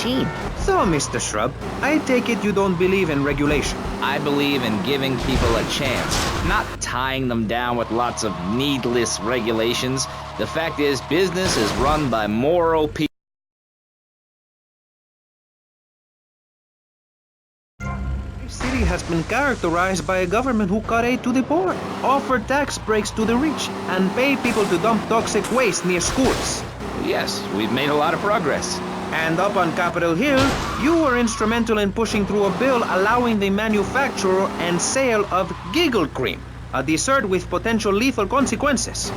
machine. So, Mr. Shrub, I take it you don't believe in regulation. I believe in giving people a chance, not tying them down with lots of needless regulations. The fact is, business is run by moral people. The city has been characterized by a government who cut aid to the poor, offer tax breaks to the rich, and pay people to dump toxic waste near schools. Yes, we've made a lot of progress. And up on Capitol Hill, you were instrumental in pushing through a bill allowing the manufacture and sale of giggle cream, a dessert with potential lethal consequences.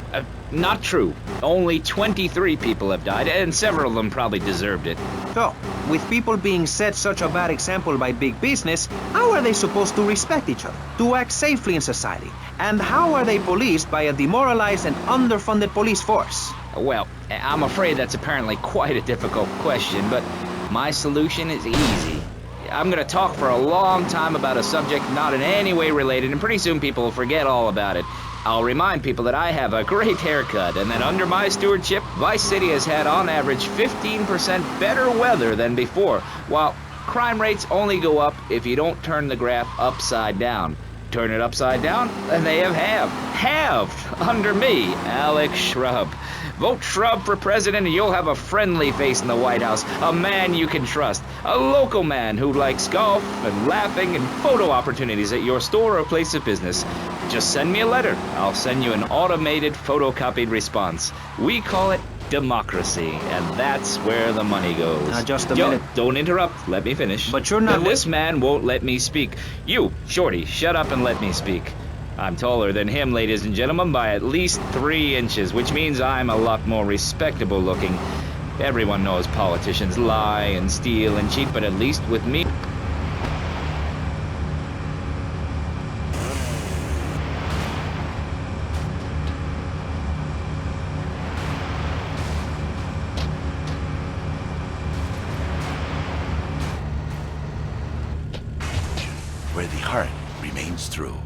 Not true. Only 23 people have died, and several of them probably deserved it. So, with people being set such a bad example by big business, how are they supposed to respect each other, to act safely in society? And how are they policed by a demoralized and underfunded police force? Well, I'm afraid that's apparently quite a difficult question, but my solution is easy. I'm gonna talk for a long time about a subject not in any way related, and pretty soon people will forget all about it. I'll remind people that I have a great haircut, and that under my stewardship, Vice City has had on average 15% better weather than before, while crime rates only go up if you don't turn the graph upside down. Turn it upside down, and they have halved under me, Alex Shrub. Vote Shrub for president and you'll have a friendly face in the White House, a man you can trust, a local man who likes golf and laughing and photo opportunities at your store or place of business. Just send me a letter. I'll send you an automated photocopied response. We call it democracy, and that's where the money goes. Now, just a minute. Don't interrupt. Let me finish. But you're not... This man won't let me speak. You, Shorty, shut up and let me speak. I'm taller than him, ladies and gentlemen, by at least 3 inches, which means I'm a lot more respectable looking. Everyone knows politicians lie and steal and cheat, but at least with me... where the heart remains true.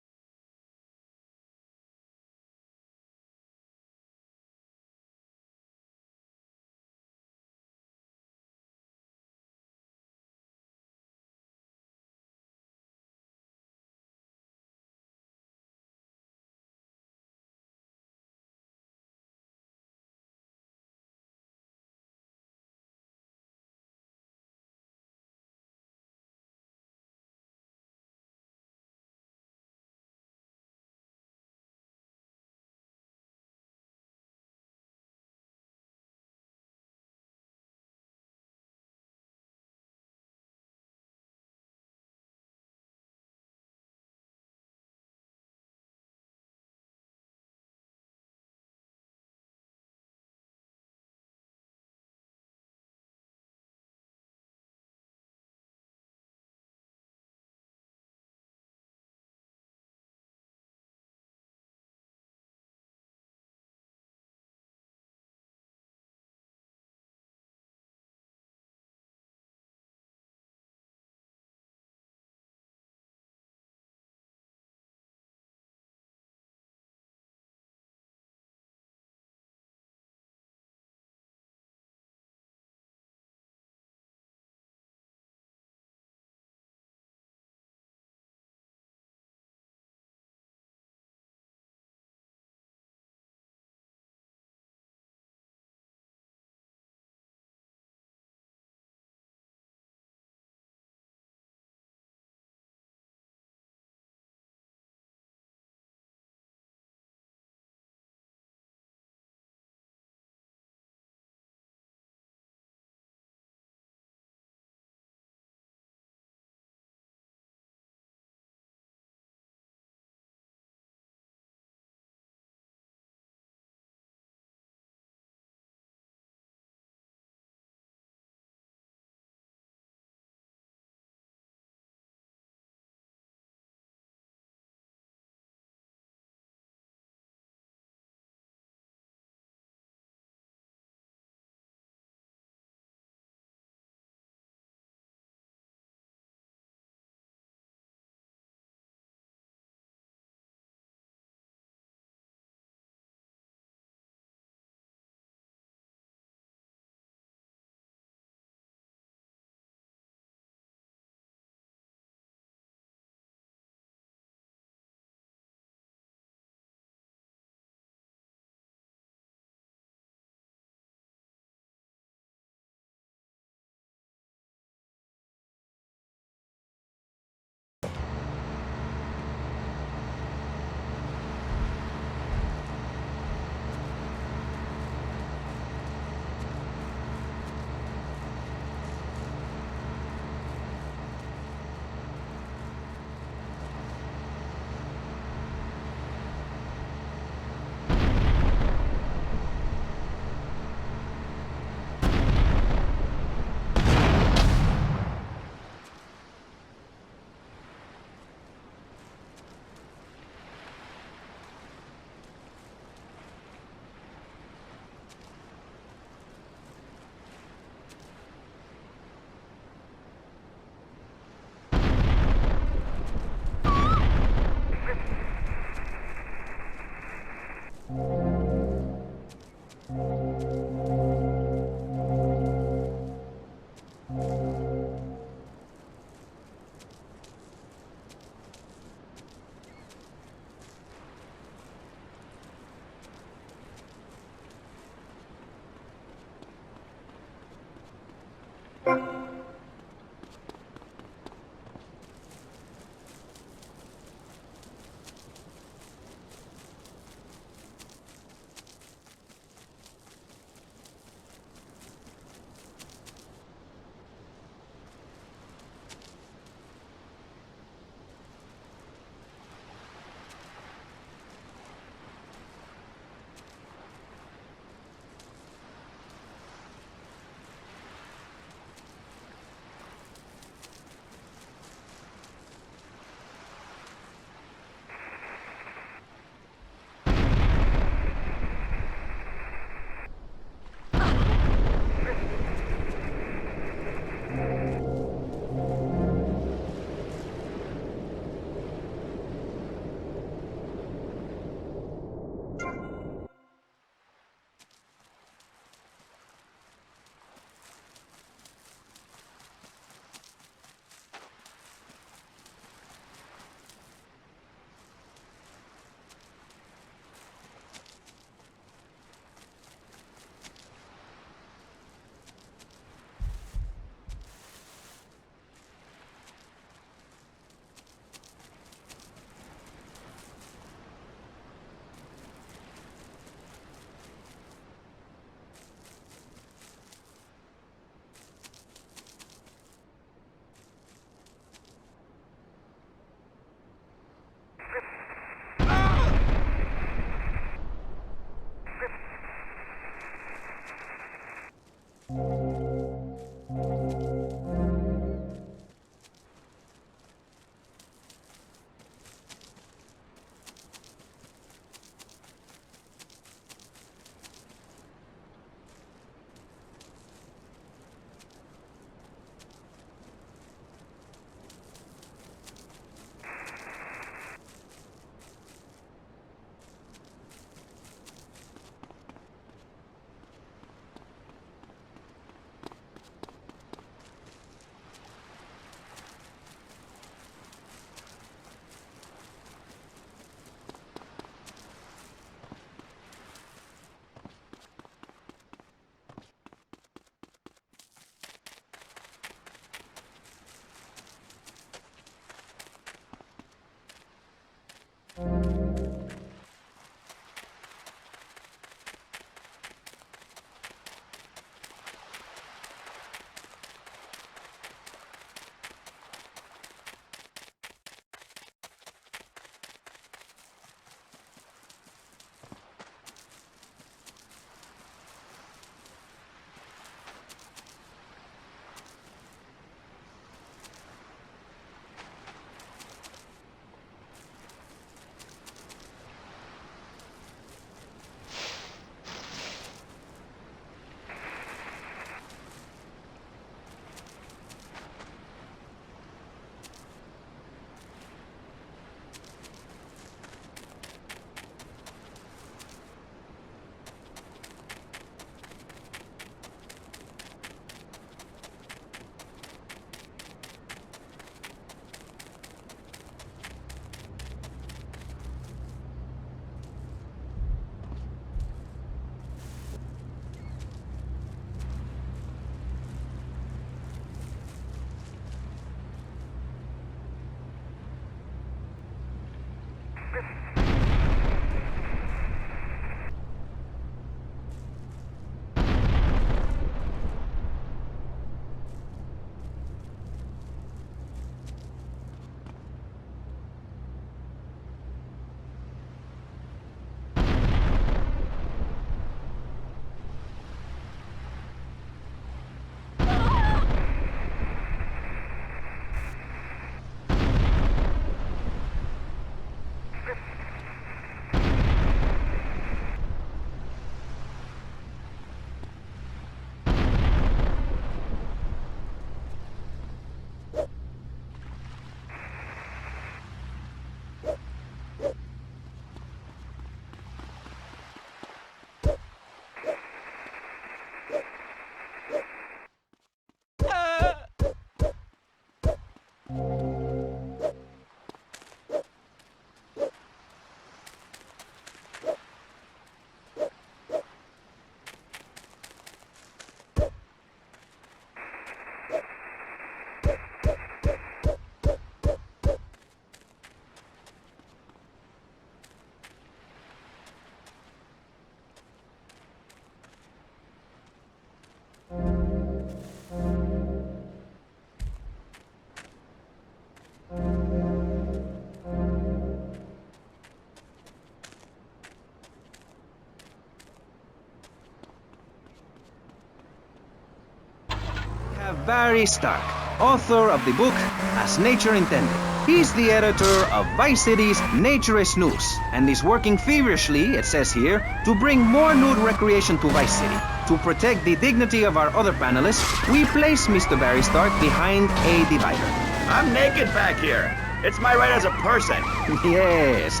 Barry Stark, author of the book As Nature Intended. He's the editor of Vice City's Naturist News, and is working feverishly, it says here, to bring more nude recreation to Vice City. To protect the dignity of our other panelists, we place Mr. Barry Stark behind a divider. I'm naked back here. It's my right as a person. Yes.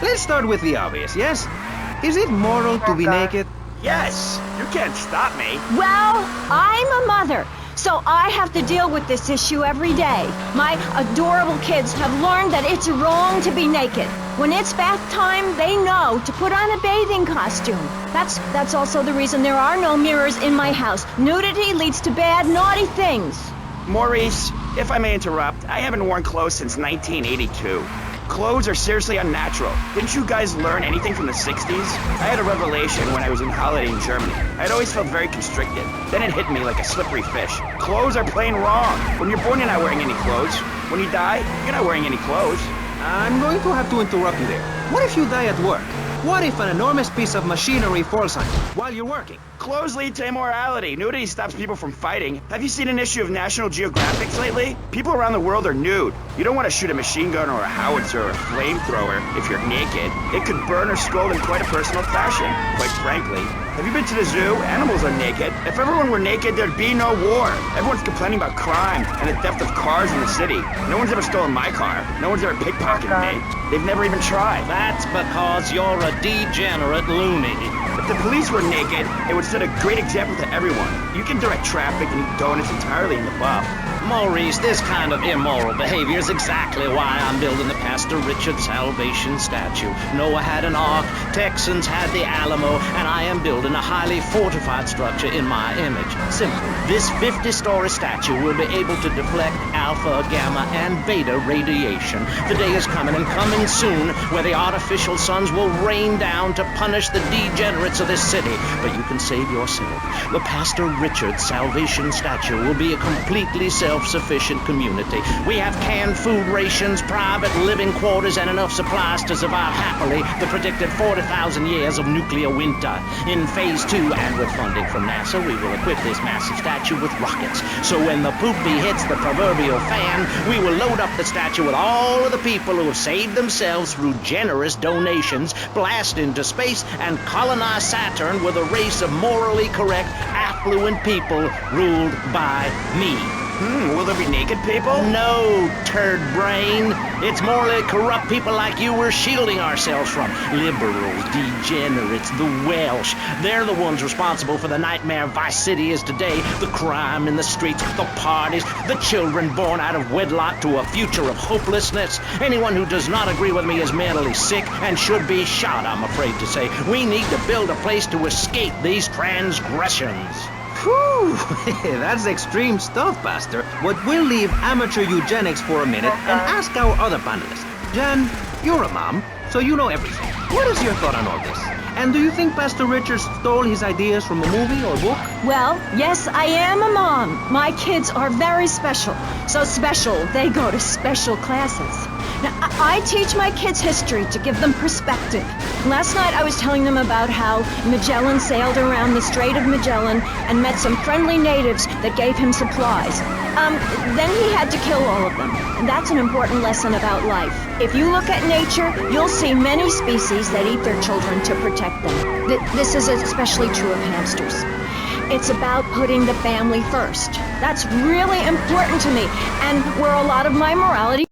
Let's start with the obvious, yes? Is it moral to be naked? Yes, you can't stop me. Well, I'm a mother, so I have to deal with this issue every day. My adorable kids have learned that it's wrong to be naked. When it's bath time, they know to put on a bathing costume. That's also the reason there are no mirrors in my house. Nudity leads to bad, naughty things. Maurice, if I may interrupt, I haven't worn clothes since 1982. Clothes are seriously unnatural. Didn't you guys learn anything from the 60s? I had a revelation when I was on holiday in Germany. I'd always felt very constricted. Then it hit me like a slippery fish. Clothes are plain wrong. When you're born, you're not wearing any clothes. When you die, you're not wearing any clothes. I'm going to have to interrupt you there. What if you die at work? What if an enormous piece of machinery falls on you while you're working? Clothes lead to immorality. Nudity stops people from fighting. Have you seen an issue of National Geographic lately? People around the world are nude. You don't want to shoot a machine gun or a howitzer or a flamethrower if you're naked. It could burn or scald in quite a personal fashion, quite frankly. Have you been to the zoo? Animals are naked. If everyone were naked, there'd be no war. Everyone's complaining about crime and the theft of cars in the city. No one's ever stolen my car. No one's ever pickpocketed me. They've never even tried. That's because you're a degenerate loony. If the police were naked, it would set a great example to everyone. You can direct traffic and eat donuts entirely in the buff. Maurice, this kind of immoral behavior is exactly why I'm building the Pastor Richard Salvation statue. Noah had an ark, Texans had the Alamo, and I am building a highly fortified structure in my image. Simple. This 50-story statue will be able to deflect alpha, gamma, and beta radiation. The day is coming, and coming soon, where the artificial suns will rain down to punish the degenerates of this city. But you can save yourself. The Pastor Richard Salvation statue will be a completely self-sufficient community. We have canned food rations, private living quarters, and enough supplies to survive happily the predicted 40,000 years of nuclear winter. In Phase 2, and with funding from NASA, we will equip this massive statue with rockets. So when the poopy hits the proverbial fan, we will load up the statue with all of the people who have saved themselves through generous donations, blast into space, and colonize Saturn with a race of morally correct, affluent people ruled by me. Will there be naked people? No, turd brain. It's morally corrupt people like you we're shielding ourselves from. Liberals, degenerates, the Welsh. They're the ones responsible for the nightmare Vice City is today. The crime in the streets, the parties, the children born out of wedlock to a future of hopelessness. Anyone who does not agree with me is mentally sick and should be shot, I'm afraid to say. We need to build a place to escape these transgressions. Whew, that's extreme stuff, Pastor. But we'll leave amateur eugenics for a minute and ask our other panelists. Jan, you're a mom, so you know everything. What is your thought on all this? And do you think Pastor Richard stole his ideas from a movie or book? Well, yes, I am a mom. My kids are very special. So special, they go to special classes. Now, I teach my kids history to give them perspective. Last night I was telling them about how Magellan sailed around the Strait of Magellan and met some friendly natives that gave him supplies. Then he had to kill all of them. And that's an important lesson about life. If you look at nature, you'll see many species that eat their children to protect them. This is especially true of hamsters. It's about putting the family first. That's really important to me, and where a lot of my morality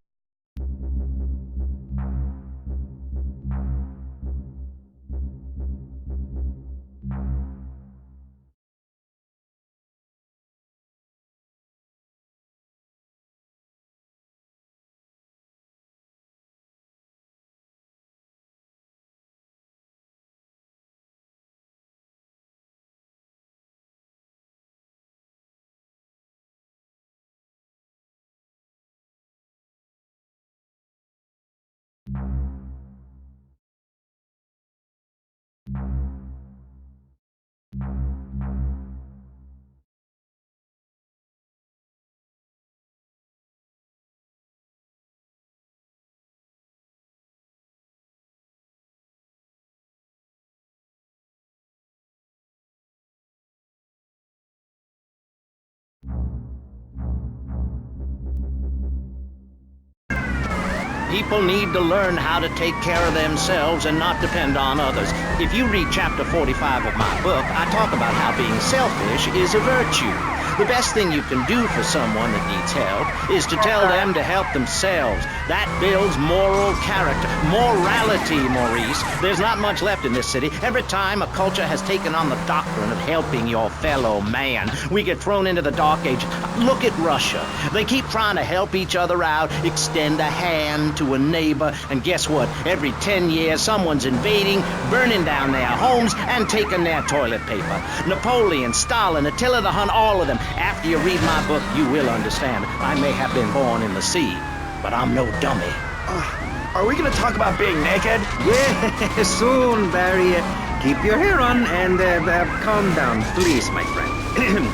People need to learn how to take care of themselves and not depend on others. If you read chapter 45 of my book, I talk about how being selfish is a virtue. The best thing you can do for someone that needs help is to tell them to help themselves. That builds moral character. Morality, Maurice. There's not much left in this city. Every time a culture has taken on the doctrine of helping your fellow man, we get thrown into the dark age. Look at Russia. They keep trying to help each other out, extend a hand to a neighbor, and guess what? Every 10 years, someone's invading, burning down their homes, and taking their toilet paper. Napoleon, Stalin, Attila the Hun, all of them. After you read my book, you will understand. I may have been born in the sea, but I'm no dummy. Are we gonna talk about being naked? Yeah, soon, Barry. Keep your hair on and calm down, please, my friend.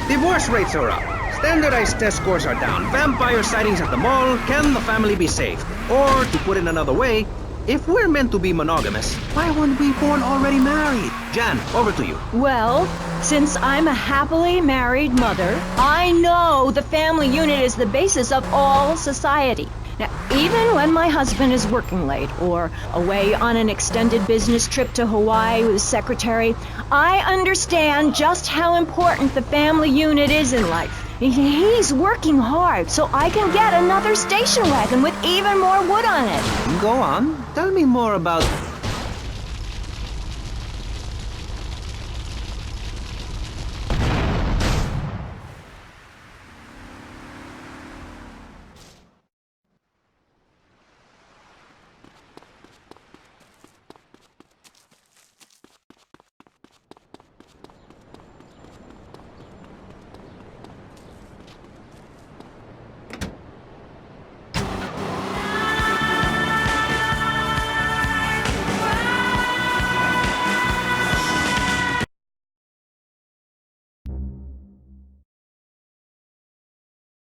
Divorce rates are up. Standardized test scores are down. Vampire sightings at the mall. Can the family be saved? Or, to put it another way, if we're meant to be monogamous, why weren't we born already married? Jan, over to you. Well, since I'm a happily married mother, I know the family unit is the basis of all society. Now, even when my husband is working late or away on an extended business trip to Hawaii with his secretary, I understand just how important the family unit is in life. He's working hard so I can get another station wagon with even more wood on it. Go on. Tell me more about